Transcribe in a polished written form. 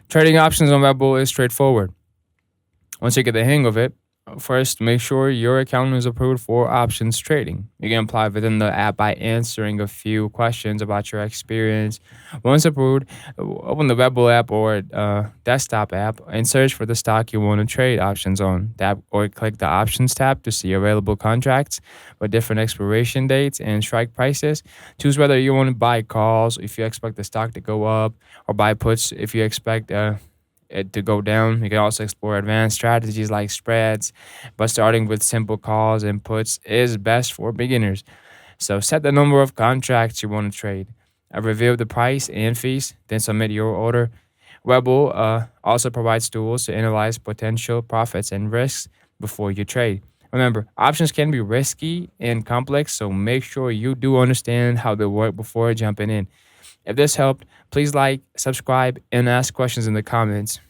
Trading options on Webull is straightforward. Once you get the hang of it, first make sure your account is approved for options trading. You can apply within the app by answering a few questions about your experience. Once approved, open the Webull app or desktop app and search for the stock you want to trade options on. Tap or click the options tab to see available contracts with different expiration dates and strike prices. Choose whether you want to buy calls if you expect the stock to go up, or buy puts if you expect it to go down. You can also explore advanced strategies like spreads, but starting with simple calls and puts is best for beginners. So set the number of contracts you want to trade. Review the price and fees, then submit your order. Webull also provides tools to analyze potential profits and risks before you trade. Remember, options can be risky and complex, so make sure you do understand how they work before jumping in. If this helped, please like, subscribe, and ask questions in the comments.